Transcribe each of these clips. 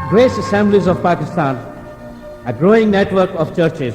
Grace Assemblies of Pakistan, a growing network of churches.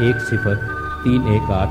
10318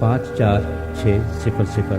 54600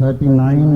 39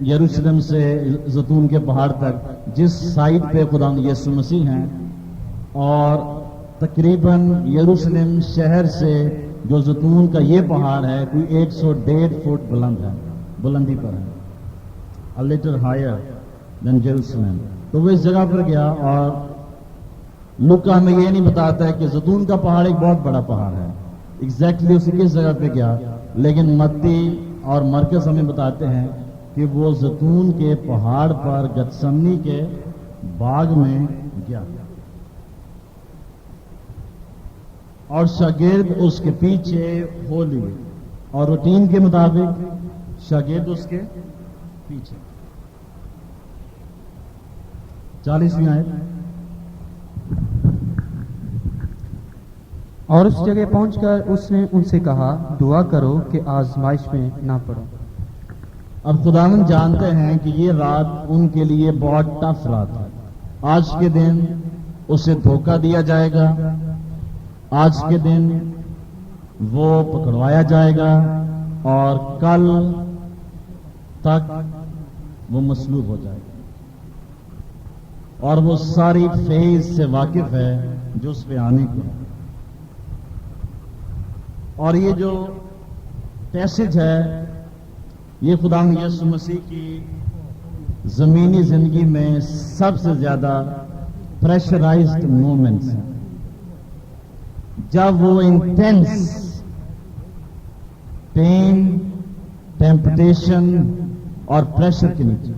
یروشلم سے زیتون کے پہاڑ تک جس سائٹ پہ خدا یسوع مسیح ہیں، اور تقریباً یروشلم شہر سے جو زیتون کا یہ پہاڑ ہے کوئی 101.5 فٹ بلند ہے، بلندی پر ہے، a little higher than Jerusalem۔ تو وہ اس جگہ پر گیا، اور لوکا ہمیں یہ نہیں بتاتا ہے کہ زیتون کا پہاڑ ایک بہت بڑا پہاڑ ہے، ایگزیکٹلی اسی کس جگہ پہ گیا، لیکن متی اور مرکز ہمیں بتاتے ہیں کہ وہ زیتون کے پہاڑ پر گتسمنی کے باغ میں گیا، اور شاگرد اس کے پیچھے ہو لیے، اور روٹین کے مطابق شاگرد اس کے پیچھے۔ 40ویں آیت۔ اور اس جگہ پہنچ کر اس نے ان سے کہا، دعا کرو کہ آزمائش میں نہ پڑو۔ اب خداوند جانتے ہیں کہ یہ رات ان کے لیے بہت ٹف رات ہے۔ آج کے دن اسے دھوکہ دیا جائے گا، آج کے دن وہ پکڑوایا جائے گا، اور کل تک وہ مصلوب ہو جائے گا، اور وہ ساری فیز سے واقف ہے جو اس پہ آنے کی۔ اور یہ جو پیسج ہے یہ خداوند یسوع مسیح کی زمینی زندگی میں سب سے زیادہ پریشرائزڈ مومنٹس ہیں، جب وہ انٹینس پین، ٹیمپٹیشن اور پریشر کے نیچے،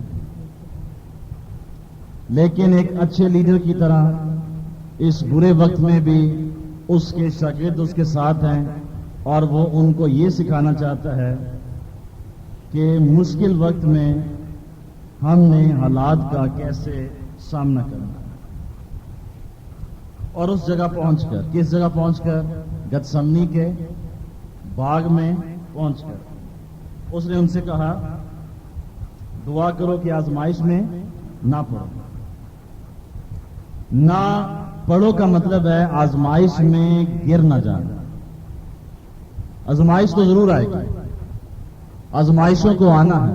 لیکن ایک اچھے لیڈر کی طرح اس برے وقت میں بھی اس کے شاگرد اس کے ساتھ ہیں، اور وہ ان کو یہ سکھانا چاہتا ہے کہ مشکل وقت میں ہم نے حالات کا کیسے سامنا کرنا ہے۔ اور اس جگہ پہنچ کر، کس جگہ پہنچ کر؟ گتسمنی کے باغ میں پہنچ کر اس نے ان سے کہا، دعا کرو کہ آزمائش میں نہ پڑو۔ نہ پڑو کا مطلب ہے آزمائش میں گر نہ جانا۔ آزمائش تو ضرور آئے گی، آزمائشوں کو آنا ہے،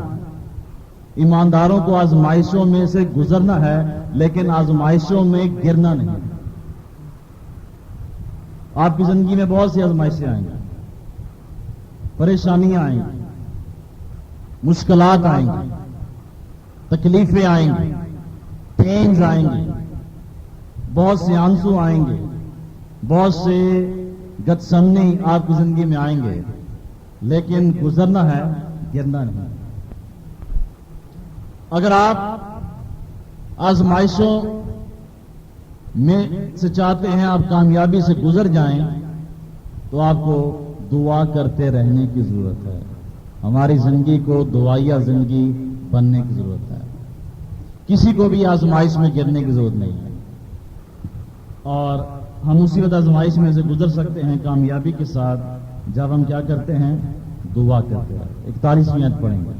ایمانداروں کو آزمائشوں میں سے گزرنا ہے، لیکن آزمائشوں میں گرنا نہیں۔ آپ کی زندگی میں بہت سی آزمائشیں آئیں گی، پریشانیاں آئیں گی، مشکلات آئیں گی، تکلیفیں آئیں گی، پینز آئیں گی، بہت سے آنسو آئیں گے، بہت سے گتسمنی آپ کی زندگی میں آئیں گے، لیکن گزرنا ہے، گرنا نہیں۔ اگر آپ آزمائشوں میں سے چاہتے ہیں آپ کامیابی سے گزر جائیں، تو آپ کو دعا کرتے رہنے کی ضرورت ہے۔ ہماری زندگی کو دعائیا زندگی بننے کی ضرورت ہے، کسی کو بھی آزمائش میں گرنے کی ضرورت نہیں ہے، اور ہم اسی وقت آزمائش میں سے گزر سکتے ہیں کامیابی کے ساتھ جب ہم کیا کرتے ہیں؟ دعا کرتے ہیں۔ 41ویں آیت پڑھیں گے۔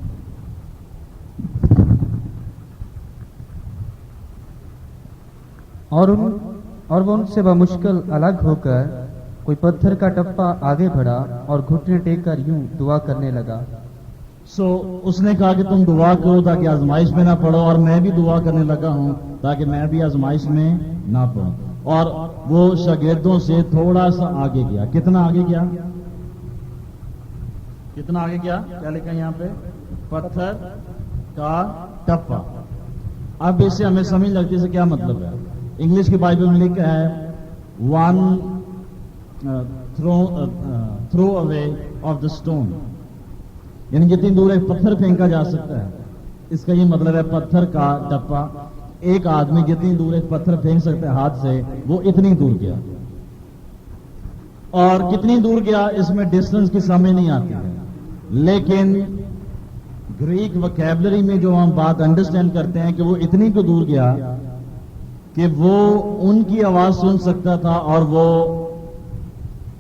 اور وہ ان سے بمشکل الگ ہو کر کوئی پتھر کا ٹپا آگے بڑھا اور گھٹنے ٹیک کر یوں دعا کرنے لگا۔ اس نے کہا کہ تم دعا کرو تاکہ آزمائش میں نہ پڑو، اور میں بھی دعا کرنے لگا ہوں تاکہ میں بھی آزمائش میں نہ پڑوں۔ اور وہ شاگردوں سے تھوڑا سا آگے گیا۔ کتنا آگے گیا؟ کتنا آگے گیا؟ کیا لکھا ہے یہاں پہ؟ پتھر کا ٹپا۔ اب اس سے ہمیں سمجھ لگتی ہے کیا مطلب ہے۔ انگلش کی بائبل میں لکھا ہے one through away of the stone, یعنی جتنی دور ایک پتھر پھینکا جا سکتا ہے، اس کا یہ مطلب ہے پتھر کا ٹپا۔ ایک آدمی جتنی دور ایک پتھر پھینک سکتا ہے ہاتھ سے، وہ اتنی دور گیا۔ اور کتنی دور گیا اس میں ڈسٹنس کی سمجھ نہیں آتی ہے، لیکن گریک وکیبلری میں جو ہم بات انڈرسٹینڈ کرتے ہیں کہ وہ اتنی کو دور گیا کہ وہ ان کی آواز سن سکتا تھا اور وہ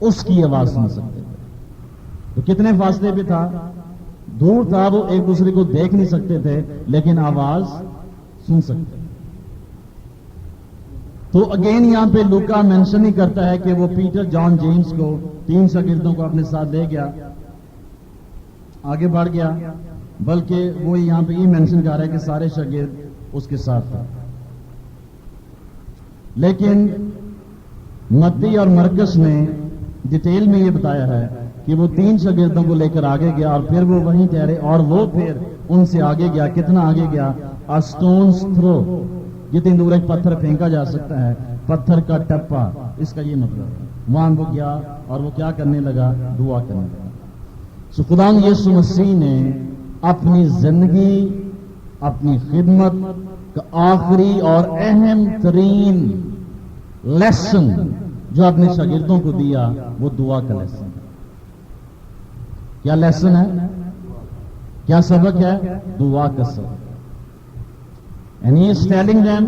اس کی آواز سن سکتے تھے۔ تو کتنے فاصلے پہ تھا؟ دور تھا، وہ ایک دوسرے کو دیکھ نہیں سکتے تھے لیکن آواز سن سکتے تھے۔ تو اگین یہاں پہ لوکا مینشن ہی کرتا ہے کہ وہ پیٹر، جان، جیمز کو، 3 شاگردوں کو اپنے ساتھ لے گیا، آگے بڑھ گیا، بلکہ وہ یہاں پہ یہ مینشن کر رہا ہے کہ سارے شاگرد اس کے ساتھ تھے. لیکن متی اور مرکز نے ڈیٹیل میں یہ بتایا ہے کہ وہ 3 شاگردوں کو لے کر آگے گیا اور پھر وہ وہیں ٹھہرے اور وہ پھر ان سے آگے گیا. کتنا آگے گیا؟ اسٹونز تھرو، جتنی دور ایک پتھر پھینکا جا سکتا ہے، پتھر کا ٹپا، اس کا یہ مطلب ہے. وہاں وہ گیا اور وہ کیا کرنے لگا؟ دعا کرنے لگا. سو خدا یسوع مسیح نے اپنی زندگی، اپنی خدمت کا آخری اور اہم ترین لیسن جو اپنے شاگردوں کو دیا وہ دعا کا لیسن ہے. کیا لیسن ہے؟ کیا سبق ہے؟ دعا کا سبق. And he is telling them,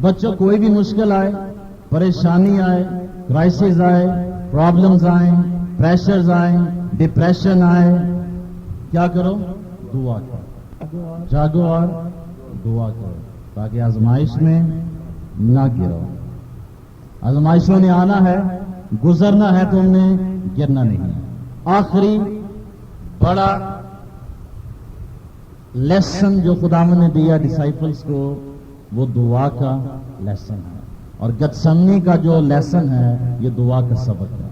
بچوں کوئی بھی مشکل آئے، پریشانی آئے، کرائسس آئے، پرابلمز آئیں، پریشرز آئیں، ڈپریشن آئے، کیا کرو؟ دعا کرو. جاگو اور دعا کرو تاکہ آزمائش میں نہ گرو. آزمائشوں نے آنا ہے، گزرنا ہے، تم نے گرنا نہیں. آخری بڑا لیسن جو خداوند نے دیا ڈسائپلز کو وہ دعا کا لیسن ہے. اور گتسمنی کا جو لیسن ہے یہ دعا کا سبق ہے،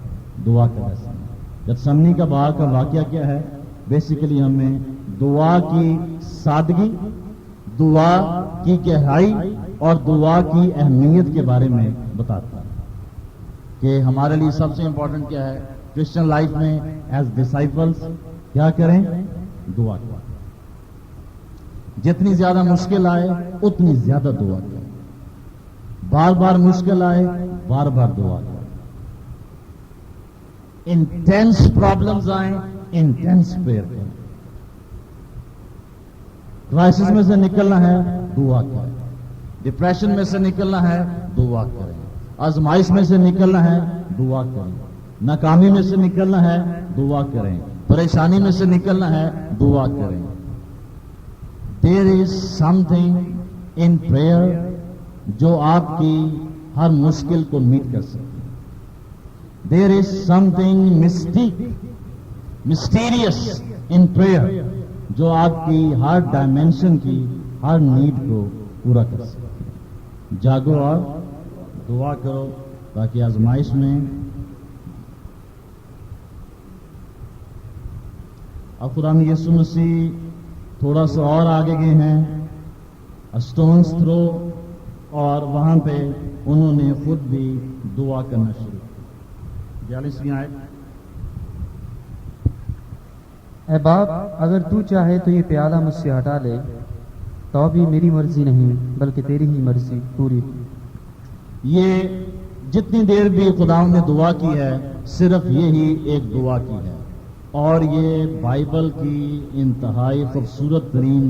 دعا کا لیسن ہے. گتسمنی کا باہر کا واقعہ کیا ہے؟ بیسیکلی ہمیں دعا کی سادگی، دعا کی گہرائی اور دعا کی اہمیت کے بارے میں بتاتا ہے کہ ہمارے لیے سب سے امپورٹنٹ کیا ہے کرسچن لائف میں ایز ڈسائپلز. کیا کریں؟ دعا کریں. جتنی زیادہ مشکل آئے اتنی زیادہ دعا کریں. بار بار مشکل آئے، بار بار دعا کریں. انٹینس پرابلمز آئیں، انٹینس پریئر کریں. کرائسس میں سے نکلنا ہے، دعا کریں. ڈپریشن میں سے نکلنا ہے، دعا کریں. آزمائش میں سے نکلنا ہے، دعا کریں. ناکامی میں سے نکلنا ہے، دعا کریں. پریشانی میں سے نکلنا ہے، دعا کریں. There is something in prayer جو آپ کی ہر مشکل کو میٹ کر سکتی ہے. There is something mysterious in prayer جو آپ کی ہر ڈائمینشن کی ہر نیڈ کو پورا کر سکتی ہے. جاگو اور دعا کرو تاکہ آزمائش میں. اب خدا یسوع مسیح تھوڑا سا اور آگے گئے ہیں، اسٹونز تھرو، اور وہاں پہ انہوں نے خود بھی دعا کرنا شروع کی. 42ویں آیت. اے باپ، اگر تو چاہے تو یہ پیالہ مجھ سے ہٹا لے، تو بھی میری مرضی نہیں بلکہ تیری ہی مرضی پوری ہو. یہ جتنی دیر بھی خدا نے دعا کی ہے صرف یہی ایک دعا کی ہے، اور یہ بائبل کی انتہائی خوبصورت ترین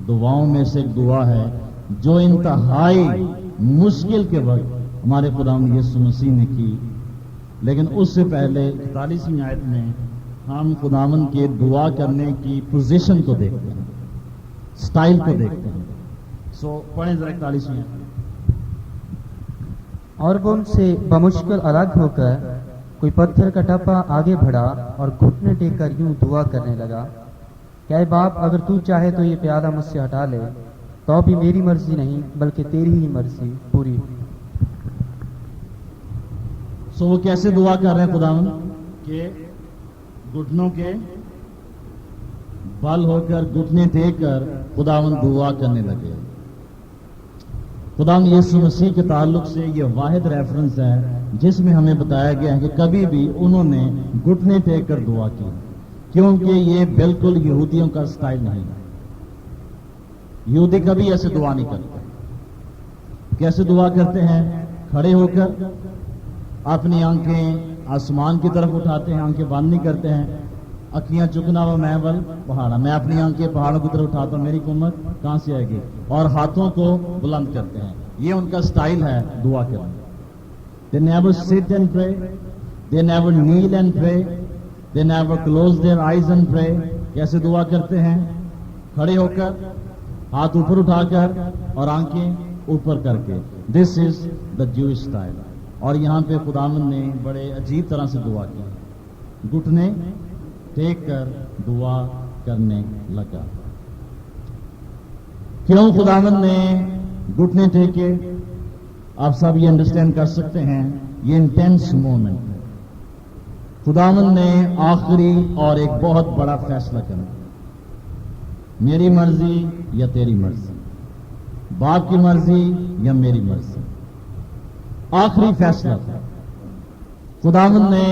دعاؤں میں سے ایک دعا ہے جو انتہائی مشکل کے وقت ہمارے خداوند یسوع مسیح نے کی. لیکن اس سے پہلے 41ویں آیت میں ہم خداوند کے دعا کرنے کی پوزیشن کو دیکھتے ہیں، سٹائل کو دیکھتے ہیں. سو پڑھیں ذرا 41ویں آیت. اور وہ ان سے بمشکل الگ ہو کر کوئی پتھر کا ٹپا آگے بڑھا اور گھٹنے ٹیک کر یوں دعا کرنے لگا کہ اے باپ، اگر تو چاہے تو یہ پیالہ مجھ سے ہٹا لے، تو بھی میری مرضی نہیں بلکہ تیری ہی مرضی پوری ہو. سو وہ کیسے دعا کر رہے ہیں خداوند؟ کہ گھٹنوں کے بل ہو کر، گھٹنے ٹیک کر خداوند دعا کرنے لگے. خداوند یسوع مسیح کے تعلق سے یہ واحد ریفرنس ہے جس میں ہمیں بتایا گیا ہے کہ کبھی بھی انہوں نے گھٹنے ٹیک کر دعا کی، کیونکہ یہ بالکل یہودیوں کا سٹائل نہیں ہے. یہودی کبھی ایسے دعا نہیں کرتے. کیسے دعا کرتے ہیں؟ کھڑے ہو کر اپنی آنکھیں آسمان کی طرف اٹھاتے ہیں، آنکھیں بند نہیں کرتے ہیں. اکھیاں چکنا و میں ول پہاڑا، میں اپنی آنکھیں پہاڑوں کی طرف اٹھاتا ہوں، میری قوت کہاں سے آئے گی، اور ہاتھوں کو بلند کرتے ہیں. یہ ان کا سٹائل ہے دعا کرنے. They never sit and pray, they never kneel and pray, they never close their eyes and pray. کیسے دعا کرتے ہیں؟ کھڑے ہو کر، ہاتھ اوپر اٹھا کر اور آنکھیں اوپر کر کے. This is the Jewish style. اور یہاں پہ خداوند نے بڑے عجیب طرح سے دعا کی، گھٹنے ٹیک کر دعا کرنے لگا. کیوں خداوند نے گھٹنے ٹیکے؟ آپ سب یہ انڈرسٹینڈ کر سکتے ہیں، یہ انٹینس مومنٹ ہے. خداوند نے آخری اور ایک بہت بڑا فیصلہ کرنا، میری مرضی یا تیری مرضی، باپ کی مرضی یا میری مرضی. آخری فیصلہ تھا. خداوند نے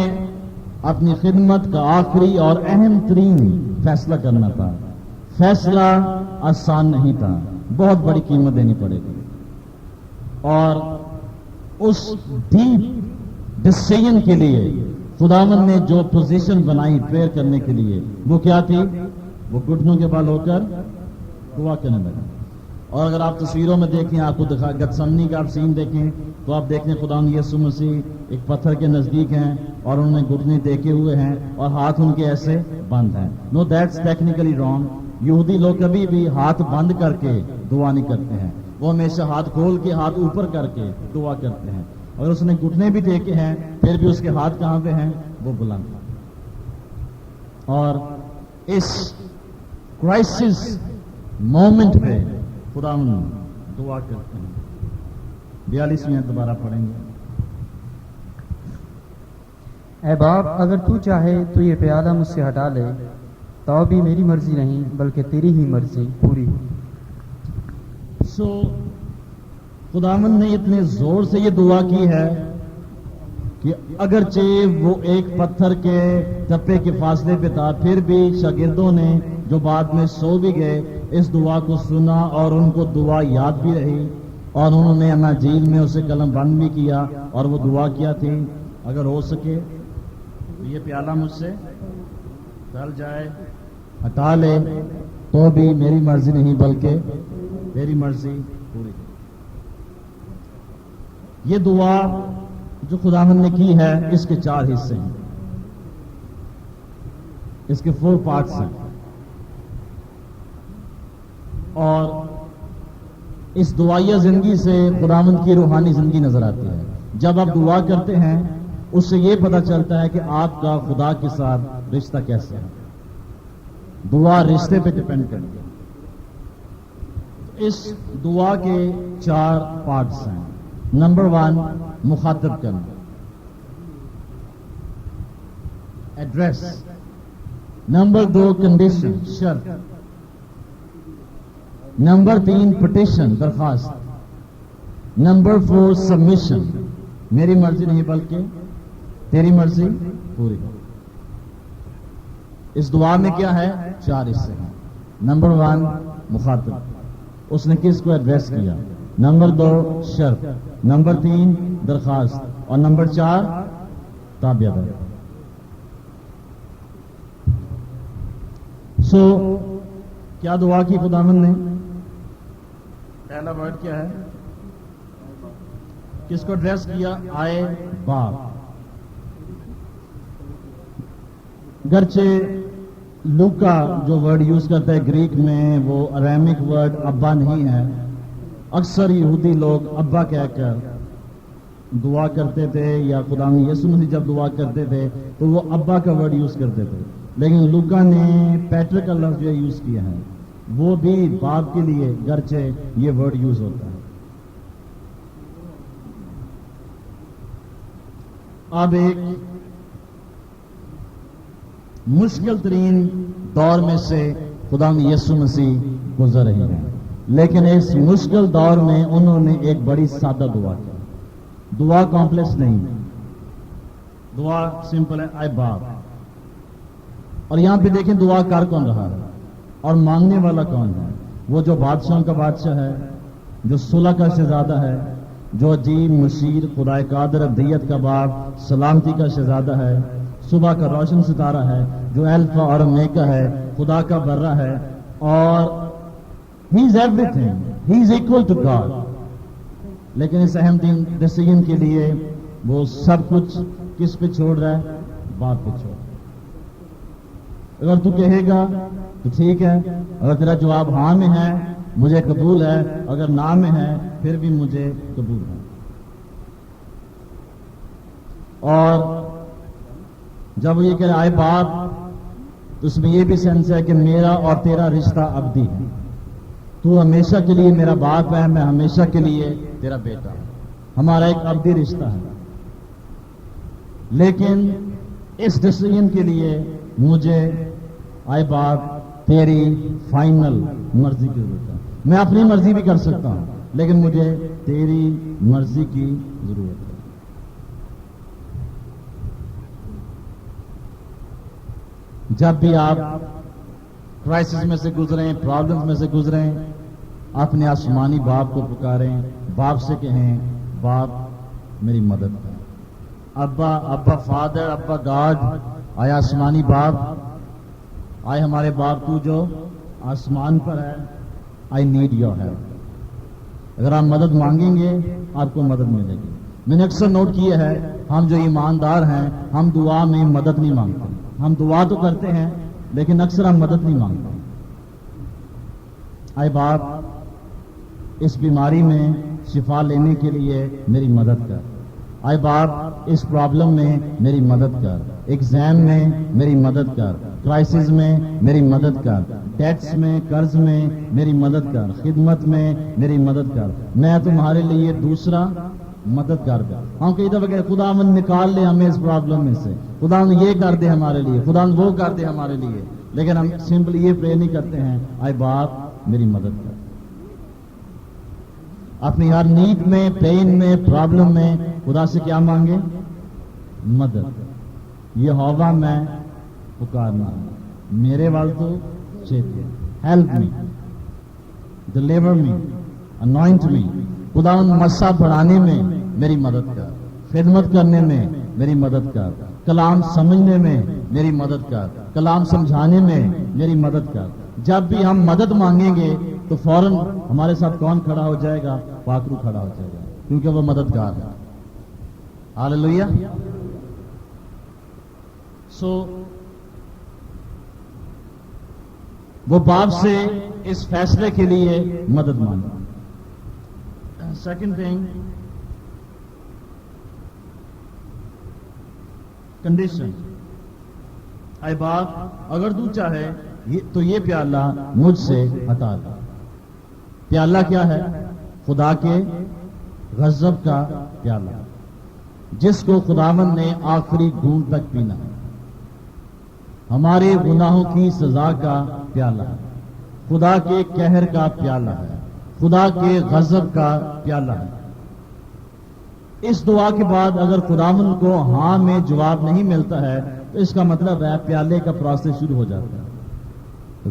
اپنی خدمت کا آخری اور اہم ترین فیصلہ کرنا تھا. فیصلہ آسان نہیں تھا، بہت بڑی قیمت دینی پڑے گی. اور اس ڈیپ ڈیسیژن کے لیے خداوند نے جو پوزیشن بنائی پریئر کرنے کے لیے، وہ کیا تھی؟ وہ گھٹنوں کے بل ہو کر دعا کرنے لگا. اور اگر آپ تصویروں میں دیکھیں، آپ کو دکھا گتسمنی کا آپ سین دیکھیں تو آپ دیکھیں خداوند یسوع مسیح ایک پتھر کے نزدیک ہیں اور انہوں نے گھٹنے ٹیکے ہوئے ہیں اور ہاتھ ان کے ایسے بند ہیں. نو دیٹس ٹیکنیکلی رانگ. یہودی لوگ کبھی بھی ہاتھ بند کر کے دعا نہیں کرتے ہیں، وہ ہمیشہ ہاتھ کھول کے ہاتھ اوپر کر کے دعا کرتے ہیں. اور اس نے گھٹنے بھی ٹیکے ہیں، پھر بھی اس کے ہاتھ کہاں پہ ہیں؟ وہ بلند. اور اس کرائسس مومنٹ پہ خداوند دعا کرتے ہیں. 42 میں دوبارہ پڑھیں گے. اے باپ، اگر تو چاہے تو یہ پیالہ مجھ سے ہٹا لے، تو بھی میری مرضی نہیں بلکہ تیری ہی مرضی پوری ہو. سو خداوند نے اتنے زور سے یہ دعا کی ہے کہ اگرچہ وہ ایک پتھر کے ٹپے کے فاصلے پہ تھا، پھر بھی شاگردوں نے جو بعد میں سو بھی گئے اس دعا کو سنا اور ان کو دعا یاد بھی رہی اور انہوں نے اناجیل میں اسے قلم بند بھی کیا. اور وہ دعا کیا تھی؟ اگر ہو سکے تو یہ پیالہ مجھ سے ٹل جائے، ہٹا لے، تو بھی میری مرضی نہیں بلکہ تیری مرضی پوری. یہ دعا جو خداوند نے کی ہے اس کے 4 حصے ہیں، اس کے 4 پارٹس ہیں. اور اس دعائیہ زندگی سے خداوند کی روحانی زندگی نظر آتی ہے. جب آپ دعا کرتے ہیں اس سے یہ پتہ چلتا ہے کہ آپ کا خدا کے ساتھ رشتہ کیسا ہے. دعا رشتے پہ ڈپینڈ کرتی ہے. اس دعا کے 4 پارٹس ہیں. نمبر 1 مخاطب کرنا، ایڈریس. نمبر 2 کنڈیشن، شرط. نمبر 3 پٹیشن، درخواست. نمبر 4 سبمیشن، میری مرضی نہیں بلکہ تیری مرضی پوری ہو. اس دعا میں کیا ہے؟ 4 حصے ہیں. نمبر 1 مخاطب، اس نے کس کو ایڈریس کیا. نمبر 2 شرط. نمبر 3 درخواست. اور نمبر 4 تابعداری. سو کیا دعا کی خداوند نے؟ پہلا ورڈ کیا ہے؟ کس کو ایڈریس کیا؟ آئے باپ. گرچہ لوکا جو ورڈ یوز کرتا ہے گریک میں وہ ارامیک ورڈ ابا نہیں ہے. اکثر یہودی لوگ ابا کہہ کر دعا کرتے تھے، یا خداوند یسوع مسیح جب دعا کرتے تھے تو وہ ابا کا ورڈ یوز کرتے تھے. لیکن لوکا نے پیٹر کا لفظ جو یوز کیا ہے وہ بھی باپ کے لیے، گرچہ یہ ورڈ یوز ہوتا ہے. اب ایک مشکل ترین دور میں سے خداوند یسوع مسیح گزر رہے ہیں، لیکن اس مشکل دور میں انہوں نے ایک بڑی سادہ دعا کی. دعا کمپلیکس نہیں، دعا سمپل ہے، اے باپ. اور یہاں پہ دیکھیں دعا کر کون رہا ہے اور مانگنے والا کون ہے؟ وہ جو بادشاہوں کا بادشاہ ہے، جو صلح کا شہزادہ ہے، جو عجیب مشیر خدا قادر ابدیت کا باپ، سلامتی کا شہزادہ ہے، صبح کا روشن ستارہ ہے، جو الفا اور اومیگا ہے، خدا کا برہ ہے. اور he is everything, he is equal to God. لیکن اس اہم ڈیسیژن کے لیے وہ سب کچھ کس پہ چھوڑ رہا ہے؟ باپ پہ چھوڑ. اگر تو کہے گا تو ٹھیک ہے، اگر تیرا جواب ہاں میں ہے مجھے قبول ہے، اگر نہ میں ہے پھر بھی مجھے قبول ہے. اور جب یہ کہ آئے باپ، تو اس میں یہ بھی سینس ہے کہ میرا اور تیرا رشتہ ابدی ہے. تو ہمیشہ کے لیے میرا باپ ہے, میں ہمیشہ کے لیے تیرا بیٹا ہوں. ہمارا ایک ابدی رشتہ ہے. لیکن اس ڈیسیژن کے لیے مجھے اے باپ تیری فائنل مرضی کی ضرورت ہے. میں اپنی مرضی بھی کر سکتا ہوں, لیکن مجھے تیری مرضی کی ضرورت ہے. جب بھی آپ کرائسس میں سے گزریں, پرابلمز میں سے گزریں, اپنے آسمانی باپ کو پکاریں, باپ سے کہیں باپ میری مدد کریں. ابا فادر, ابا گاڈ, آئے آسمانی باپ, آئے ہمارے باپ تو جو آسمان پر ہے, آئی نیڈ یور ہیلپ. اگر آپ مدد مانگیں گے آپ کو مدد ملے گی. میں نے اکثر نوٹ کیا ہے ہم جو ایماندار ہیں ہم دعا میں مدد نہیں مانگتے. ہم دعا تو کرتے ہیں لیکن اکثر ہم مدد نہیں مانگتے. اے باپ اس بیماری میں شفا لینے کے لیے میری مدد کر. اے باپ اس پرابلم میں میری مدد کر. ایگزام میں میری مدد کر. کرائسس میں میری مدد کر. ٹیکس میں, قرض میں میری مدد کر. خدمت میں میری مدد کر. میں تمہارے لیے دوسرا مددگار کر. ہم کئی دفعہ کہ خدا من نکال لے ہمیں اس پرابلم میں سے, خدا یہ کر دے ہمارے لیے, خدا وہ کر دے ہمارے لیے, لیکن ہم سمپلی یہ پرے نہیں کرتے ہیں اے باپ میری مدد کر. اپنی ہر نیڈ میں, پین میں, پرابلم میں خدا سے کیا مانگے؟ مدد. یہ ہوا میں پکارنا, میرے وال تو چیتے, ہیلپ می, ڈلیور می, انوائنٹ می. خدا ان مسا بڑھانے میں میری مدد کر. خدمت کرنے میں میری مدد کر. کلام سمجھنے میں میری مدد کر. کلام سمجھانے میں میری مدد کر. جب بھی ہم مدد مانگیں گے تو فوراً ہمارے ساتھ کون کھڑا ہو جائے گا؟ پاکرو کھڑا ہو جائے گا, کیونکہ وہ مددگار ہے. ہاللیلویہ. سو وہ باپ سے اس فیصلے کے لیے مدد مانگا. Second thing, condition. اے باپ اگر تو چاہے تو یہ پیالہ مجھ سے ہٹا دے. پیالہ کیا ہے؟ خدا کے غضب کا پیالہ, جس کو خداوند نے آخری گھونٹ تک پینا. ہمارے گناہوں کی سزا کا پیالہ ہے, خدا کے قہر کا پیالہ ہے, خدا کے غضب کا پیالہ ہے. اس دعا کے بعد اگر خداوند کو ہاں میں جواب نہیں ملتا ہے تو اس کا مطلب ہے پیالے کا پروسیس شروع ہو جاتا ہے.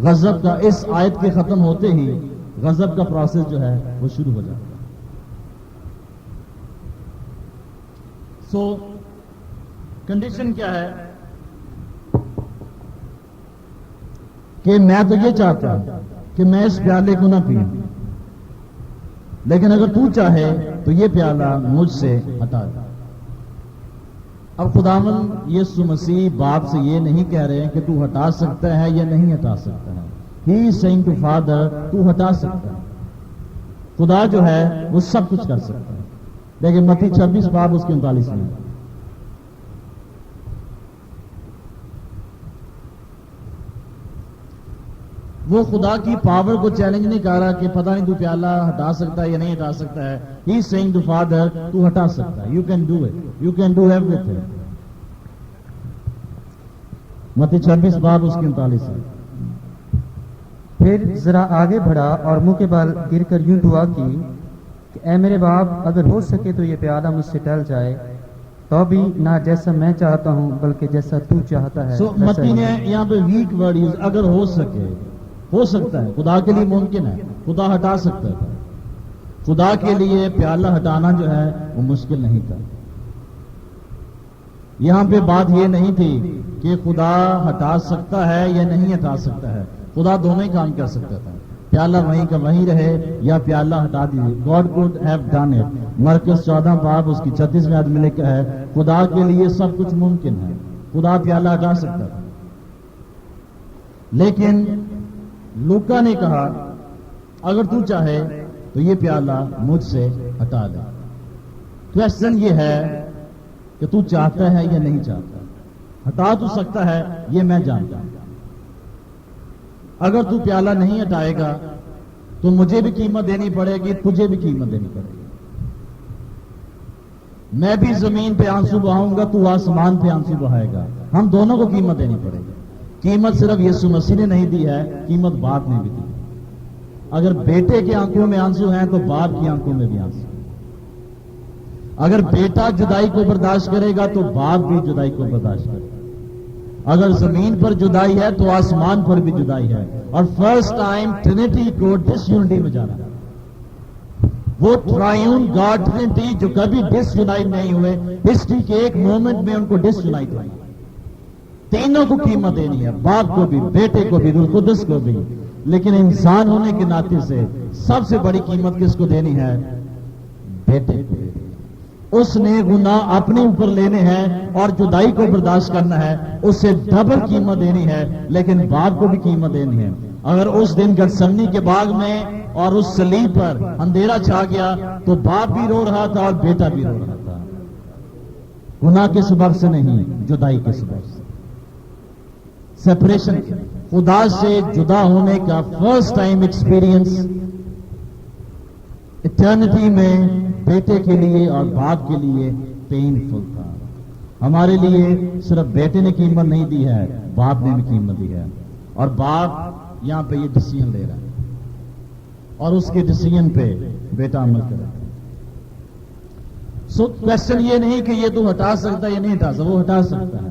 غضب کا, اس آیت کے ختم ہوتے ہی غضب کا پروسیس جو ہے وہ شروع ہو جاتا ہے. سو کنڈیشن کیا ہے کہ میں تو یہ چاہتا ہوں کہ میں اس پیالے کو نہ پیوں, لیکن اگر تو چاہے تو یہ پیالہ مجھ سے ہٹا دے. اب خداوند یسوع مسیح باپ سے یہ نہیں کہہ رہے کہ تو ہٹا سکتا ہے یا نہیں ہٹا سکتا ہے. He is seeing to father تو ہٹا سکتا ہے. خدا جو ہے وہ سب کچھ کر سکتا ہے. لیکن متی 26 باب اس کے 39 میں وہ خدا کی پاور کو چیلنج نہیں کر رہا کہ پتہ نہیں تو پیالہ ہٹا سکتا ہے یا نہیں ہٹا سکتا ہے. He is seeing to father تو ہٹا سکتا ہے. You can do it, you can do every thing. متی 26 باب اس کے 39 میں پھر ذرا آگے بڑھا اور منہ کے بال گر کر یوں دعا کی کہ اے میرے باپ اگر ہو سکے تو یہ پیالہ مجھ سے ٹل جائے, تو بھی نہ جیسا میں چاہتا ہوں بلکہ جیسا تو چاہتا ہے. متی نے یہاں پہ ویک ورڈ یوز, اگر ہو سکے. ہو سکتا ہے, خدا کے لیے ممکن ہے, خدا ہٹا سکتا ہے. خدا کے لیے پیالہ ہٹانا جو ہے وہ مشکل نہیں تھا. یہاں پہ بات یہ نہیں تھی کہ خدا ہٹا سکتا ہے یا نہیں ہٹا سکتا ہے. خدا دونوں ہی کام کر سکتا تھا. پیالہ وہیں کا وہیں رہے یا پیالہ ہٹا دیجیے. God could have done it. مرکز 14 باب اس کی 36 میں آدمی لکھا ہے خدا کے لیے سب کچھ ممکن ہے. خدا پیالہ ہٹا سکتا تھا. لیکن لوکا نے کہا اگر تو چاہے تو یہ پیالہ مجھ سے ہٹا دے. کوشچن یہ ہے کہ تو چاہتا ہے یا نہیں چاہتا. ہٹا تو سکتا ہے یہ میں جانتا ہوں, اگر تو پیالہ نہیں ہٹائے گا تو مجھے بھی قیمت دینی پڑے گی، تجھے بھی قیمت دینی پڑے گی۔ میں بھی زمین پہ آنسو بہاؤں گا، تو آسمان پہ آنسو بہائے گا، ہم دونوں کو قیمت دینی پڑے گی۔ قیمت صرف یسوع مسیح نے نہیں دی ہے، قیمت باپ نے بھی دی۔ اگر بیٹے کی آنکھوں میں آنسو ہیں تو باپ کی آنکھوں میں بھی آنسو۔ اگر بیٹا جدائی کو برداشت کرے گا تو باپ بھی جدائی کو برداشت کرے گا۔ اگر زمین پر جدائی ہے تو آسمان پر بھی جدائی ہے، اور فرسٹ ٹائم ٹرینٹی کو ڈس یونٹی میں جانا ہے۔ وہ ٹرائیون گاڈ ٹرینٹی جو کبھی ڈس یونائٹ نہیں ہوئے، ہسٹری کے ایک مومنٹ میں ان کو ڈس یونائٹ ہوئی۔ تینوں کو قیمت دینی ہے، باپ کو بھی، بیٹے کو بھی، روح القدس کو بھی۔ لیکن انسان ہونے کے ناطے سے سب سے بڑی قیمت کس کو دینی ہے؟ بیٹے کو۔ اس نے گناہ اپنے اوپر لینے ہیں اور جدائی کو برداشت کرنا ہے، اسے ڈبل قیمت دینی ہے، لیکن باپ کو بھی قیمت دینی ہے۔ اگر اس دن گتسمنی کے باغ میں اور اس صلیب پر اندھیرا چھا گیا تو باپ بھی رو رہا تھا اور بیٹا بھی رو رہا تھا، گناہ کے سبب سے نہیں، جدائی کے سبب سے۔ سیپریشن، خدا سے جدا ہونے کا فرسٹ ٹائم ایکسپیرینس ایٹرنٹی میں بیٹے کے لیے اور باپ کے لیے پینفل تھا۔ ہمارے لیے صرف بیٹے نے قیمت نہیں دی ہے، باپ نے بھی قیمت دی ہے، اور باپ یہاں پہ یہ ڈیسیژن لے رہا ہے اور اس کے ڈیسیژن پہ بیٹا عمل کر رہا ہے۔ سو کوشچن یہ نہیں کہ یہ تو ہٹا سکتا یا نہیں ہٹا سکتا، وہ ہٹا سکتا ہے۔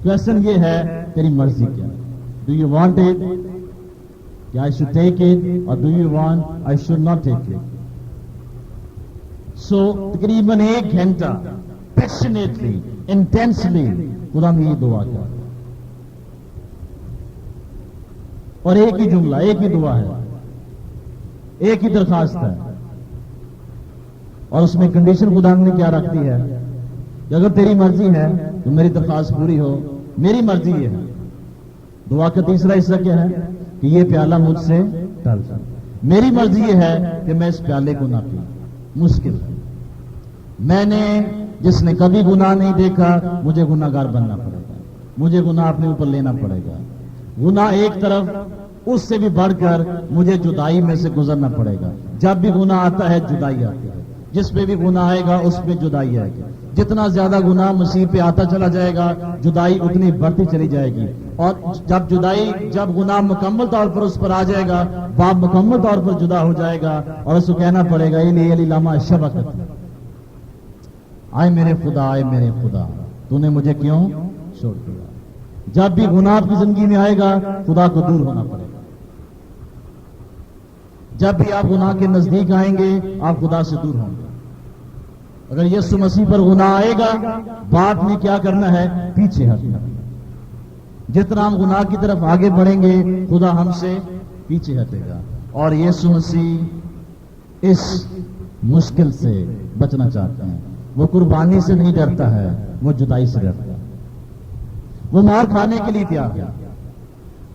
کوشچن یہ ہے تیری مرضی کیا ہے؟ ڈو یو وانٹ اٹ کہ آئی شوڈ ٹیک اٹ، اور do you want I should not take it? So تقریباً 1 گھنٹہ پیشنیٹلی، انٹینسلی خدا میں یہ دعا کیا، اور ایک ہی جملہ، ایک ہی دعا ہے، ایک ہی درخواست ہے، اور اس میں کنڈیشن خدا نے کیا رکھتی ہے کہ اگر تیری مرضی ہے تو میری درخواست پوری ہو۔ میری مرضی یہ ہے۔ دعا کا تیسرا حصہ کیا ہے کہ یہ پیالہ مجھ سے ٹل جائے۔ میری مرضی یہ ہے کہ میں اس پیالے کو نہ پیوں، مشکل ہے۔ میں نے، جس نے کبھی گناہ نہیں دیکھا، مجھے گناہگار بننا پڑے گا، مجھے گناہ اپنے اوپر لینا پڑے گا۔ گناہ ایک طرف، اس سے بھی بڑھ کر مجھے جدائی میں سے گزرنا پڑے گا۔ جب بھی گناہ آتا ہے جدائی آتی ہے، جس پہ بھی گناہ آئے گا اس پہ جدائی آئے گی۔ جتنا زیادہ گناہ مسیح پہ آتا چلا جائے گا، جدائی اتنی بڑھتی چلی جائے گی، اور جب گناہ مکمل طور پر اس پر آ جائے گا، باپ مکمل طور پر جدا ہو جائے گا، اور اس کو کہنا پڑے گا ایلی ایلی لما شبقت، آئے میرے خدا، آئے میرے خدا، تو نے مجھے کیوں چھوڑ دیا۔ جب بھی گناہ آپ کی زندگی میں آئے گا، خدا کو دور ہونا پڑے گا۔ جب بھی آپ گناہ کے نزدیک آئیں گے، آپ خدا سے دور ہوں گے۔ اگر یسوع مسیح پر گناہ آئے گا، باپ نے کیا کرنا ہے؟ پیچھے ہٹنا۔ جتنا ہم گناہ کی طرف آگے بڑھیں گے، خدا ہم سے پیچھے ہٹے گا۔ اور یسوع مسیح اس مشکل سے بچنا چاہتے ہیں۔ وہ قربانی سے نہیں ڈرتا ہے، وہ جدائی سے ڈرتا ہے۔ وہ مار کھانے کے لیے تیار ہے،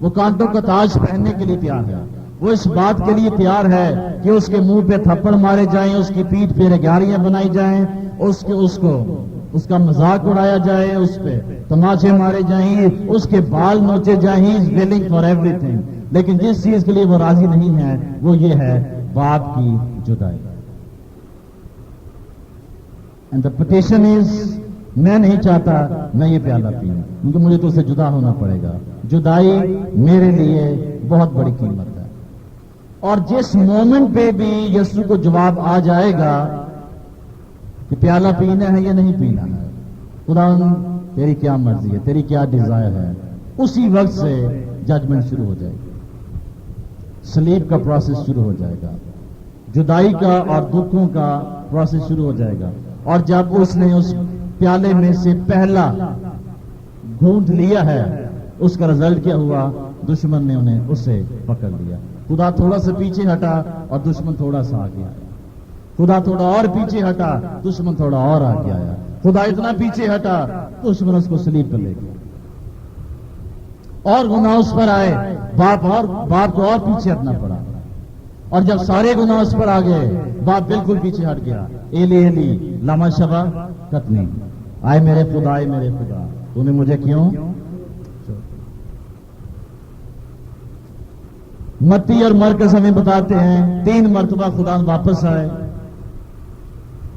وہ کانٹوں کا تاج پہننے کے لیے تیار ہے، وہ اس بات کے لیے تیار ہے کہ اس کے منہ پہ تھپڑ مارے جائیں، اس کی پیٹھ پہ رگاریاں بنائی جائیں، اس کا مذاق اڑایا جائے، اس پہ تماچے مارے جائیں، اس کے بال نوچے جائیں۔ ہی از ولنگ فار ایوری تھنگ، لیکن جس چیز کے لیے وہ راضی نہیں ہے وہ یہ ہے باپ کی جدائی۔ اینڈ دا پٹیشن از، میں نہیں چاہتا میں یہ پیالہ پیوں، کیونکہ مجھے تو اسے جدا ہونا پڑے گا۔ جدائی میرے لیے بہت بڑی قیمت ہے، اور جس مومنٹ پہ بھی یسوع کو جواب آ جائے گا کہ پیالہ پینا ہے یا نہیں پینا ہے، خدا تیری کیا مرضی ہے، تیری کیا ڈیزائر ہے، اسی وقت سے ججمنٹ شروع ہو جائے گی، صلیب کا پروسیس شروع ہو جائے گا، جدائی کا اور دکھوں کا پروسیس شروع ہو جائے گا۔ اور جب اس نے اس پیالے میں سے پہلا گھونٹ لیا ہے، اس کا رزلٹ کیا ہوا؟ دشمن نے انہیں اسے پکڑ لیا۔ خدا تھوڑا سا پیچھے ہٹا اور دشمن تھوڑا سا آگے آیا، خدا تھوڑا اور پیچھے ہٹا، دشمن تھوڑا اور آگے آیا، خدا اتنا پیچھے ہٹا، دشمن اس کو صلیب پر لے گیا، اور گناہ اس پر آئے، باپ کو اور پیچھے ہٹنا پڑا، اور جب سارے گناہ اس پر آ گئے، باپ بالکل پیچھے ہٹ گیا۔ ایلی ایلی لما شبقتنی، آئے میرے خدا، آئے میرے خدا، تو نے مجھے کیوں؟ متی اور مرکز ہمیں بتاتے ہیں 3 مرتبہ خدا واپس آئے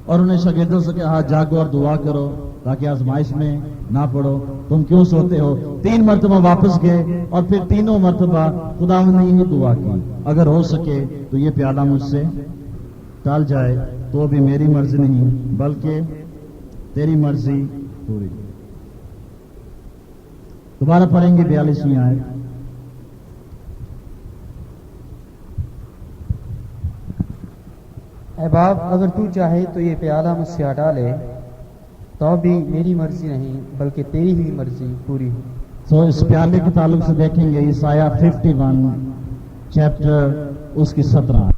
اور انہیں شاگردوں سے کہا جاگو اور دعا کرو تاکہ آزمائش میں نہ پڑو، تم کیوں سوتے ہو؟ 3 مرتبہ واپس گئے اور پھر تینوں مرتبہ خدا نے یہی دعا کی، اگر ہو سکے تو یہ پیالہ مجھ سے ٹال جائے، تو بھی میری مرضی نہیں بلکہ تیری مرضی پوری۔ دوبارہ پڑھیں گے 42ویں آیت۔ اے باپ، اگر تو چاہے تو یہ پیالہ مجھ سے ہٹا لے، تو بھی میری مرضی نہیں بلکہ تیری ہی مرضی پوری ہو۔ سو اس پیالے کے تعلق سے دیکھیں گے عیسائیہ 51 چیپٹر اس کی 17۔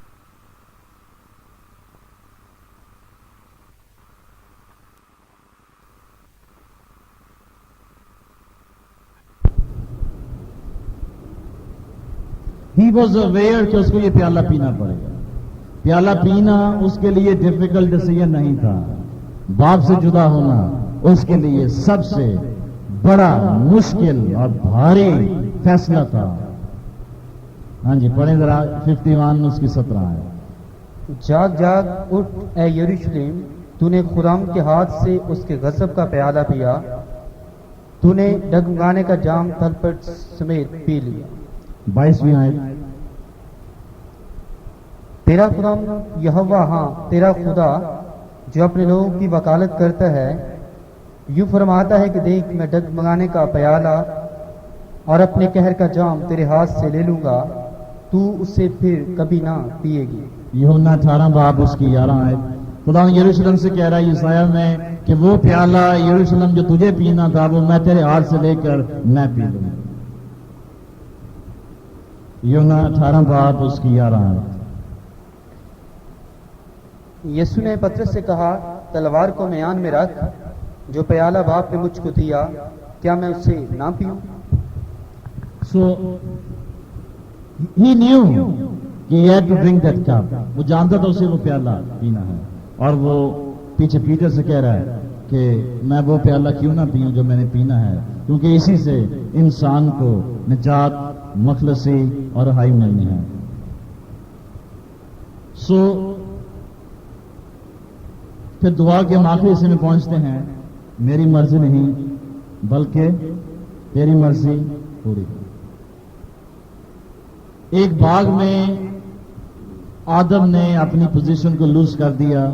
He was aware کہ اس کو یہ پیالہ پینا پڑے گا۔ پیالہ پینا اس کے لیے ڈیفیکلٹ ڈیسیژن نہیں تھا، باپ سے جدا ہونا اس کے لیے سب سے بڑا مشکل اور بھاری فیصلہ تھا۔ ہاں جی پڑھیں ذرا 51 اس کی 17 ہے۔ جاگ جاگ اٹھ اے یروشلم، تو نے خداوند کے ہاتھ سے اس کے غضب کا پیالہ پیا، تو نے ڈگمگانے کا جام تلپٹ سمیت پی لیا۔ 22ویں آیت۔ تیرا خدا یہوہ، ہاں تیرا خدا جو اپنے لوگوں کی وکالت کرتا ہے، یوں فرماتا ہے کہ دیکھ میں ڈگمگانے کا پیالہ اور اپنے قہر کا جام تیرے ہاتھ سے لے لوں گا، تو اسے پھر کبھی نہ پیے گی۔ یوحنا 18 باب اس کی 11 آیت۔ خدا یروشلم سے کہہ رہا ہے عیسائیہ میں کہ وہ پیالہ یروشلم جو تجھے پینا تھا وہ میں تیرے ہاتھ سے لے کر میں پی لوں گا۔ یوحنا 18 باب اس کی 11 آیت۔ یسوع نے پترس سے کہا، تلوار کو میان میں رکھ، جو پیالہ باپ نے مجھ کو دیا کیا میں اسے نہ پیوں؟ So he knew کہ he had to drink that cup۔ وہ جانتا تھا اسے وہ پیالہ پینا ہے، اور وہ پیچھے پیٹر سے کہہ رہا ہے کہ میں وہ پیالہ کیوں نہ پیوں جو میں نے پینا ہے، کیونکہ اسی سے انسان کو نجات، مخلصی اور رہائی ملنی ہے۔ پھر دعا کے آخری حصے میں پہنچتے ہیں، میری مرضی نہیں بلکہ تیری مرضی پوری۔ ایک باغ میں آدم نے اپنی پوزیشن کو لوز کر دیا،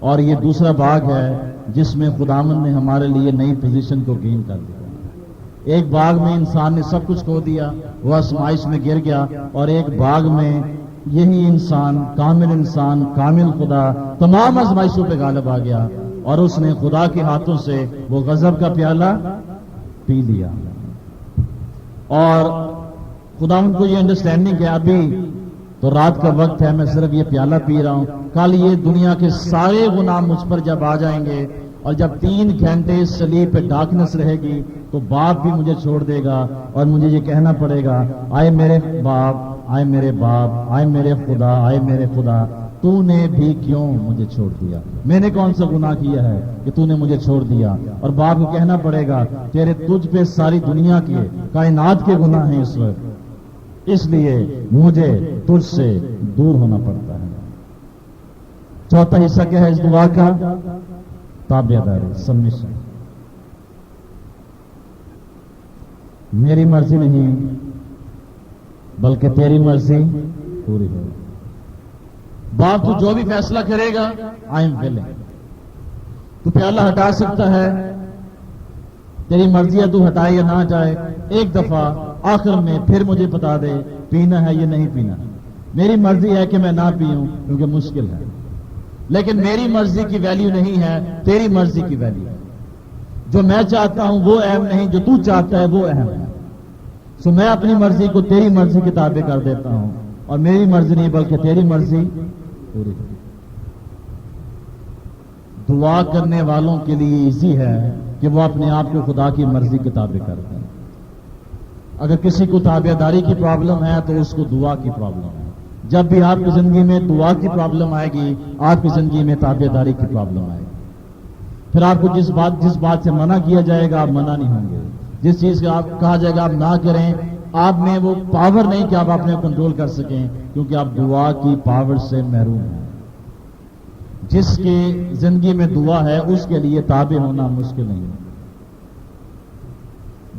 اور یہ دوسرا باغ ہے جس میں خداوند نے ہمارے لیے نئی پوزیشن کو گین کر دیا۔ ایک باغ میں انسان نے سب کچھ کھو دیا، وہ آزمائش میں گر گیا، اور ایک باغ میں یہی انسان، کامل خدا تمام آزمائشوں پہ غالب آ گیا، اور اس نے خدا کے ہاتھوں سے وہ غضب کا پیالہ پی لیا۔ اور خداوند کو یہ انڈرسٹینڈنگ ہے ابھی تو رات کا وقت ہے، میں صرف یہ پیالہ پی رہا ہوں، کل یہ دنیا کے سارے گناہ مجھ پر جب آ جائیں گے، اور جب 3 گھنٹے صلیب پہ ڈارکنس رہے گی تو باپ بھی مجھے چھوڑ دے گا، اور مجھے یہ کہنا پڑے گا، آئے میرے باپ، آئے میرے باپ، آئے میرے خدا، آئے میرے خدا، تو نے بھی کیوں مجھے چھوڑ دیا؟ میں نے کون سا گناہ کیا ہے کہ تو نے مجھے چھوڑ دیا؟ اور باپ کو کہنا پڑے گا، تجھ پہ ساری دنیا کے، کائنات کے گناہ ہیں اس وقت، اس لیے مجھے تجھ سے دور ہونا پڑتا ہے۔ چوتھا حصہ کیا ہے اس دعا کا؟ تابعداری، سبمیشن۔ میری مرضی نہیں بلکہ تیری مرضی پوری ہو۔ باپ تو جو بھی فیصلہ کرے گا، آئی ایم ولنگ۔ تو پیالہ ہٹا سکتا ہے، تیری مرضی ہے تو ہٹائے یا نہ ہٹائے، ایک دفعہ آخر میں پھر مجھے بتا دے پینا ہے یا نہیں پینا۔ میری مرضی ہے کہ میں نہ پیوں کیونکہ مشکل ہے، لیکن میری مرضی کی ویلیو نہیں ہے، تیری مرضی کی ویلیو ہے۔ جو میں چاہتا ہوں وہ اہم نہیں، جو تو چاہتا ہے وہ اہم ہے۔ سو میں اپنی مرضی کو تیری مرضی کے تابع کر دیتا ہوں، اور میری مرضی نہیں بلکہ تیری مرضی پوری۔ دعا کرنے والوں کے لیے ایزی ہے کہ وہ اپنے آپ کو خدا کی مرضی کے تابع کرتے ہیں۔ اگر کسی کو تابع داری کی پرابلم ہے تو اس کو دعا کی پرابلم ہے۔ جب بھی آپ کی زندگی میں دعا کی پرابلم آئے گی، آپ کی زندگی میں تابع داری کی پرابلم آئے گی۔ پھر آپ کو جس بات سے منع کیا جائے گا آپ منع نہیں ہوں گے، جس چیز کا آپ کہا جائے گا آپ نہ کریں آپ میں وہ پاور نہیں کہ آپ اپنے کنٹرول کر سکیں، کیونکہ آپ دعا کی پاور سے محروم ہیں۔ جس کی زندگی میں دعا ہے اس کے لیے تابع ہونا مشکل نہیں ہے،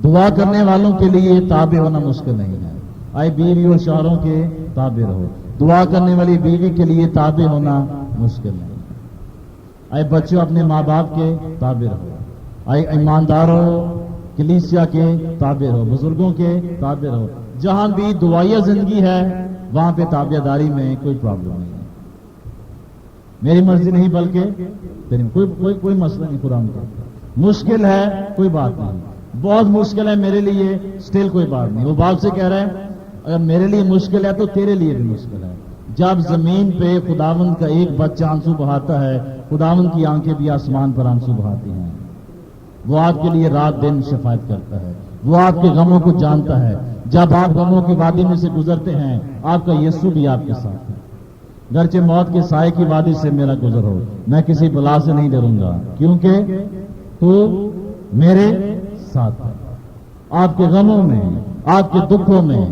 دعا کرنے والوں کے لیے تابع ہونا مشکل نہیں ہے۔ آئے بیوی اور شوہروں کے تابع رہو، دعا کرنے والی بیوی کے لیے تابع ہونا مشکل نہیں ہے۔ آئے بچوں اپنے ماں باپ کے تابع رہو، آئے ایمانداروں کلیسیا کے تابع رہو، بزرگوں کے تابع رہو۔ جہاں بھی دعائیہ زندگی ہے وہاں پہ تابع داری میں کوئی پرابلم نہیں ہے۔ میری مرضی نہیں بلکہ تیری، کوئی مسئلہ نہیں قرآن کا۔ مشکل ہے کوئی بات نہیں، بہت مشکل ہے میرے لیے، سٹل کوئی بات نہیں۔ وہ باپ سے کہہ رہے ہیں اگر میرے لیے مشکل ہے تو تیرے لیے بھی مشکل ہے۔ جب زمین پہ خداوند کا ایک بچہ آنسو بہاتا ہے، خداوند کی آنکھیں بھی آسمان پر آنسو بہاتی ہیں۔ وہ آپ کے لیے رات دن شفاعت کرتا ہے، وہ آپ کے غموں کو جانتا ہے۔ جب آپ غموں کی وادی میں سے گزرتے ہیں آپ کا یسوع بھی آپ کے ساتھ ہے۔ گرچہ موت کے سائے کی وادی سے میرا گزر ہو، میں کسی بلا سے نہیں ڈروں گا، کیونکہ تو میرے ساتھ ہے۔ آپ کے غموں میں، آپ کے دکھوں میں،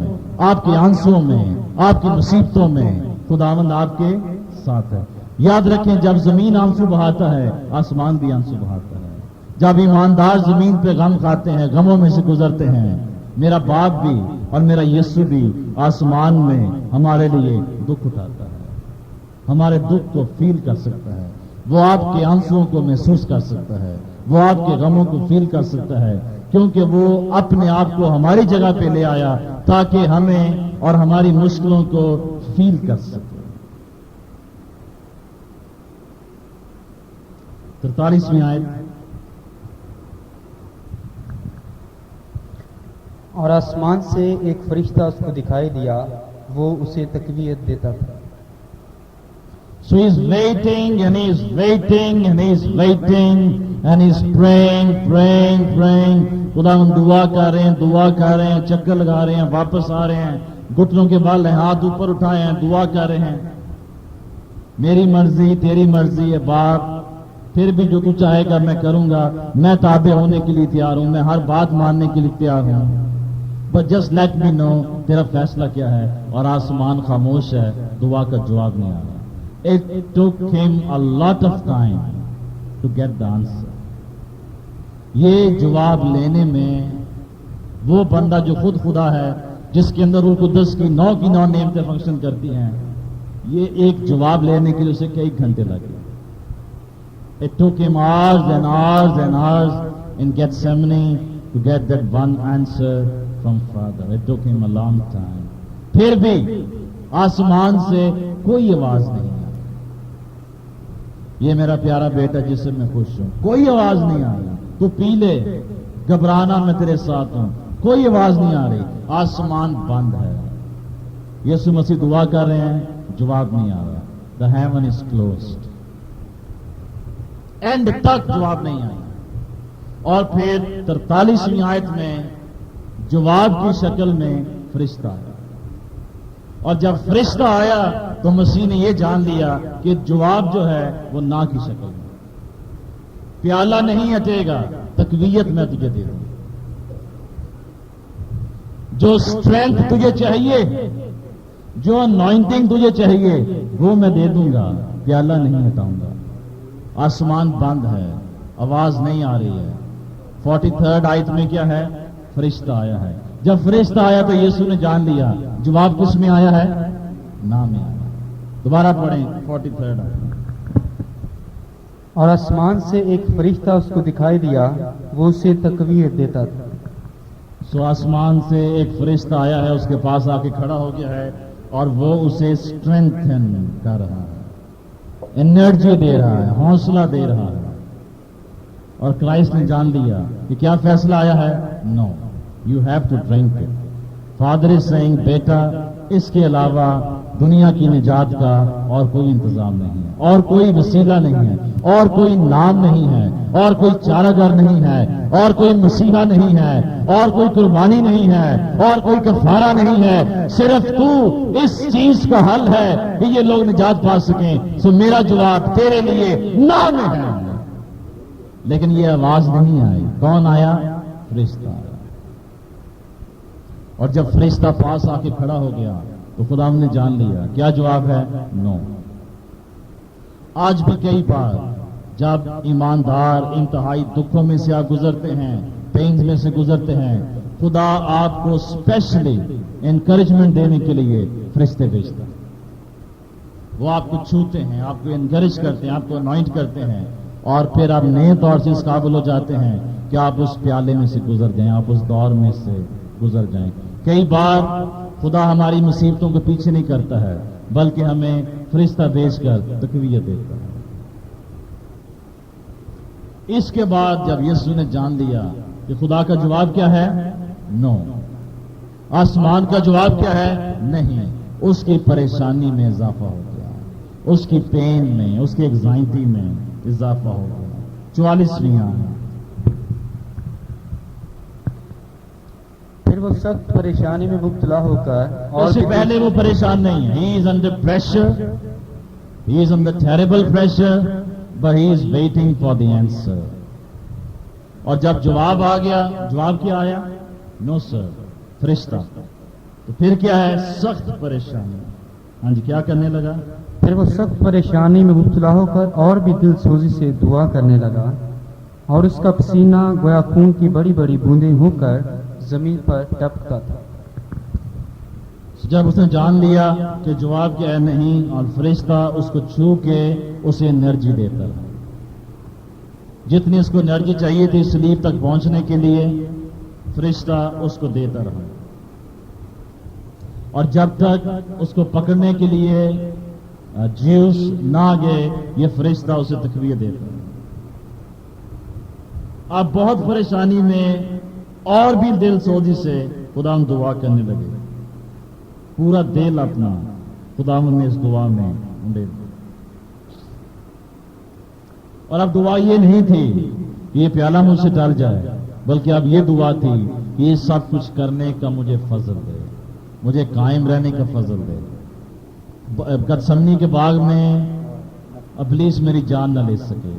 آپ کے آنسوؤں میں، آپ کی مصیبتوں میں خداوند آپ کے ساتھ ہے۔ یاد رکھیں جب زمین آنسو بہاتا ہے آسمان بھی آنسو بہاتا ہے۔ جب ایماندار زمین پہ غم کھاتے ہیں، غموں میں سے گزرتے ہیں، میرا باپ بھی اور میرا یسوع بھی آسمان میں ہمارے لیے دکھ اٹھاتا ہے، ہمارے دکھ کو فیل کر سکتا ہے، وہ آپ کے آنسوؤں کو محسوس کر سکتا ہے، وہ آپ کے غموں کو فیل کر سکتا ہے، کیونکہ وہ اپنے آپ کو ہماری جگہ پہ لے آیا تاکہ ہمیں اور ہماری مشکلوں کو فیل کر سکے۔ 43ویں آیت، اور آسمان سے ایک فرشتہ اس کو دکھائی دیا، وہ اسے تقویت دیتا تھا۔ So he's waiting and he's waiting and he's waiting and he's praying. خداوند دعا کر رہے ہیں، چکر لگا رہے ہیں، واپس آ رہے ہیں، گھٹنوں کے بال ہیں، ہاتھ اوپر اٹھائے ہیں، دعا کر رہے ہیں۔ میری مرضی تیری مرضی ہے باپ، پھر بھی جو تو چاہے گا میں کروں گا، میں تابع ہونے کے لیے تیار ہوں، میں ہر بات ماننے کے لیے تیار ہوں، بٹ جسٹ لیٹ می نو تیرا فیصلہ کیا ہے۔ اور آسمان خاموش ہے، دعا کا جواب نہیں آ رہا۔ It took him a lot of time to get the answer. یہ جواب لینے میں وہ بندہ جو خود خدا ہے، جس کے اندر روح القدس کی 9 نعمتیں فنکشن کرتی ہیں، یہ ایک جواب لینے کے لیے اسے کئی گھنٹے لگے۔ It took him hours and hours and hours in Gethsemane to get that one answer from Father. It took him a long time. پھر بھی آسمان سے کوئی آواز نہیں آئی۔ یہ میرا پیارا بیٹا جس سے میں خوش ہوں، کوئی آواز نہیں آ رہی، تو پی لے، گھبرانا میں تیرے ساتھ ہوں، کوئی آواز نہیں آ رہی، آسمان بند ہے۔ یسوع مسیح دعا کر رہے ہیں، جواب نہیں آ رہا۔ The heaven is closed. And تک جواب نہیں آیا۔ اور پھر 43ویں آیت میں جواب کی شکل میں فرشتہ آیا، اور جب فرشتہ آیا تو مسیح نے یہ جان لیا کہ جواب جو ہے وہ نہ کی شکل میں، پیالہ نہیں ہٹے گا، تقویت میں تجھے دے دوں، جو اسٹرینتھ تجھے چاہیے، جو انوائنٹنگ تجھے چاہیے وہ میں دے دوں گا، پیالہ نہیں ہٹاؤں گا۔ آسمان بند ہے، آواز نہیں آ رہی ہے۔ 43 آیت میں کیا ہے؟ فرشتہ آیا ہے۔ جب فرشتہ آیا تو یسوع نے جان لیا جواب کس میں آیا ہے؟ نہ میں آیا۔ دوبارہ پڑھیں 43 آیت۔ اور آسمان سے ایک فرشتہ اس کو دکھائی دیا، وہ اسے تقویت دیتا تھا۔ سو آسمان سے ایک فرشتہ آیا ہے، اس کے پاس آ کے کھڑا ہو گیا ہے اور وہ اسے اسٹرینتھن کر رہا ہے، انرجی دے رہا ہے، حوصلہ دے رہا ہے۔ اور کرائسٹ نے جان لیا کہ کیا فیصلہ آیا ہے؟ No, you have to drink it. Father is saying, بیٹا اس کے علاوہ دنیا کی نجات کا اور کوئی انتظام نہیں ہے، اور کوئی وسیلہ نہیں ہے، اور کوئی نام نہیں ہے، اور کوئی چارہ گر نہیں ہے، اور کوئی مسیحا نہیں ہے، اور کوئی قربانی نہیں ہے، اور کوئی کفارہ نہیں ہے، صرف تو اس چیز کا حل ہے کہ یہ لوگ نجات پا سکیں۔ سو میرا جواب تیرے لیے نام ہے۔ لیکن یہ آواز نہیں آئی۔ کون آیا؟ فرشتہ آیا۔ اور جب فرشتہ پاس آ کے کھڑا ہو گیا تو خدا نے جان لیا. کیا جواب ہے؟ نو. آج بھی کئی بار جب ایماندار انتہائی دکھوں میں سے آپ گزرتے ہیں، پینز میں سے گزرتے ہیں، خدا آپ کو اسپیشلی انکریجمنٹ دینے کے لیے فرشتے بھیجتا ہے. وہ آپ کو چھوتے ہیں، آپ کو انکریج کرتے ہیں، آپ کو انوائنٹ کرتے ہیں، اور پھر آپ نئے طور سے اس قابل ہو جاتے ہیں کہ آپ اس پیالے میں سے گزر جائیں، آپ اس دور میں سے گزر جائیں. کئی بار خدا ہماری مصیبتوں کو پیچھے نہیں کرتا ہے بلکہ ہمیں فرشتہ بھیج کر تقویت دیتا ہے. اس کے بعد جب یسوع نے جان لیا کہ خدا کا جواب کیا ہے؟ نو. آسمان کا جواب کیا ہے؟ نہیں. اس کی پریشانی میں اضافہ ہو گیا، اس کی پین میں، اس کی ایگزائٹی میں اضافہ ہو گیا. 44ویں آیت. پھر وہ سخت پریشانی میں مبتلا ہو کر اس سے پہلے وہ پریشان نہیں ہے. He is under pressure, he is under terrible pressure, but he is waiting for the answer. اور جب جواب آ گیا، جواب کیا آیا؟ نو سر، فرشتہ. تو پھر کیا ہے؟ سخت پریشانی. ہاں جی، کیا کرنے لگا؟ پھر وہ سخت پریشانی میں مبتلا ہو کر اور بھی دل سوزی سے دعا کرنے لگا، اور اس کا پسینہ گویا خون کی بڑی بڑی بوندیں ہو کر زمین پر ٹپکتا تھا. جب اس نے جان لیا کہ جواب کیا ہے؟ نہیں، اور فرشتہ اس کو چھو کے اسے انرجی دیتا ہے. جتنی اس کو انرجی چاہیے تھی صلیب تک پہنچنے کے لیے، فرشتہ اس کو دیتا رہا. اور جب تک اس کو پکڑنے کے لیے جیوس نہ گئے، یہ فرشتہ اسے تقویت دیتا. اب بہت پریشانی میں اور بھی دل سوزی سے خدا دعا کرنے لگے. پورا دل اپنا خدا نے اس دعا میں دے دیا. اور اب دعا یہ نہیں تھی کہ یہ پیالہ مجھ سے ٹل جائے، بلکہ اب یہ دعا تھی کہ یہ سب کچھ کرنے کا مجھے فضل دے، مجھے قائم رہنے کا فضل دے. گتسمنی کے باغ میں ابلیس میری جان نہ لے سکے،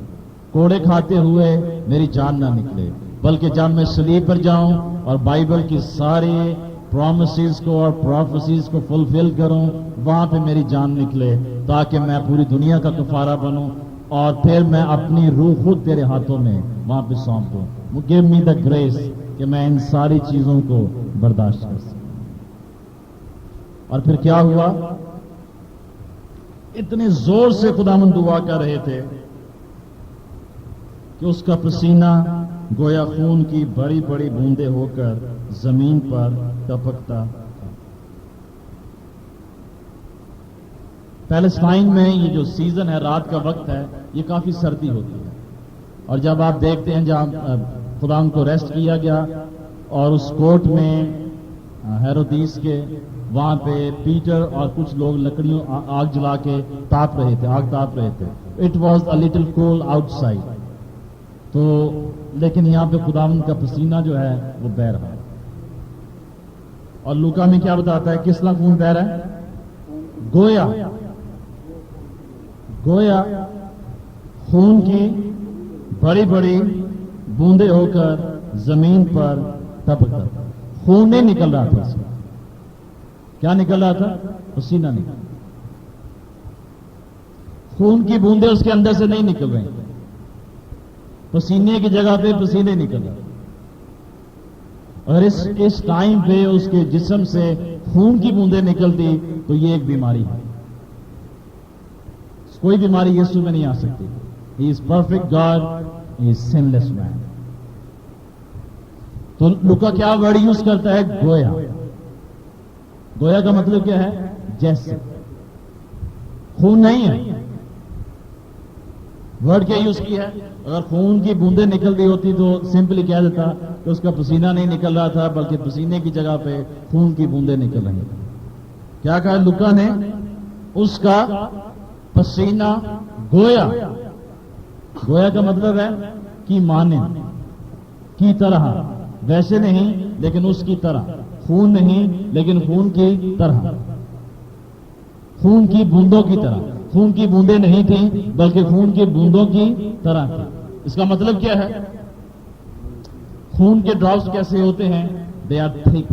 کوڑے کھاتے ہوئے میری جان نہ نکلے، بلکہ جب میں صلیب پر جاؤں اور بائبل کی ساری پرومسز کو اور پروفیسیز کو فلفل کروں، وہاں پہ میری جان نکلے، تاکہ میں پوری دنیا کا کفارہ بنوں، اور پھر میں اپنی روح خود تیرے ہاتھوں میں وہاں پہ سونپ دوں. گیو می دا گریس کہ میں ان ساری چیزوں کو برداشت کر سکوں. اور پھر کیا ہوا؟ اتنے زور سے خداوند دعا کر رہے تھے کہ اس کا پسینہ گویا خون کی بڑی بڑی بوندیں ہو کر زمین پر ٹپکتا. پیلسٹائن میں یہ جو سیزن ہے، رات کا وقت ہے، یہ کافی سردی ہوتی ہے. اور جب آپ دیکھتے ہیں جہاں خدا کو ریسٹ کیا گیا اور اس کوٹ میں ہیرودیس کے وہاں پہ پیٹر اور کچھ لوگ لکڑیوں آگ جلا کے تاپ رہے تھے، آگ تاپ رہے تھے. It was a little cool آؤٹ سائڈ. تو لیکن یہاں پہ خداوند کا پسینہ جو ہے وہ بہہ رہا ہے. اور لوکا میں کیا بتاتا ہے کس طرح خون بہہ رہا ہے؟ گویا خون کی بڑی بڑی بوندیں ہو کر زمین پر ٹپکتا. خون نہیں نکل رہا تھا، کیا نکل رہا تھا؟ پسینہ نکل. خون کی بوندیں اس کے اندر سے نہیں نکل رہی، پسینے کی جگہ پہ پسینے نکل رہے. اور اس ٹائم پہ اس کے جسم سے خون کی بوندیں نکلتی تو یہ ایک بیماری ہے. کوئی بیماری یسوع میں نہیں آ سکتی. ہی از پرفیکٹ گاڈ، ہی از سن لیس مین. تو لوکا کیا ورڈ یوز کرتا ہے؟ گویا. گویا کا مطلب کیا ہے؟ جیسے. خون نہیں ہے. ورڈ کیا یوز کیا ہے؟ اگر خون کی بوندیں نکل رہی ہوتی تو سمپلی کہہ دیتا کہ اس کا پسینہ نہیں نکل رہا تھا، بلکہ پسینے کی جگہ پہ خون کی بوندیں نکل رہی تھیں. کیا کہا لوکا نے؟ اس کا پسینہ گویا. گویا کا مطلب ہے کی مانند، کی طرح، ویسے نہیں لیکن اس کی طرح. خون نہیں لیکن خون کی طرح، خون کی بوندوں کی طرح. خون کی بوندیں نہیں تھیں بلکہ خون کی بوندوں کی طرح تھی. اس کا مطلب کیا ہے؟ خون کے ڈراپس کیسے ہوتے ہیں؟ دے آر تھک.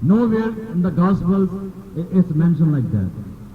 Nowhere in the Gospels it's mentioned like that.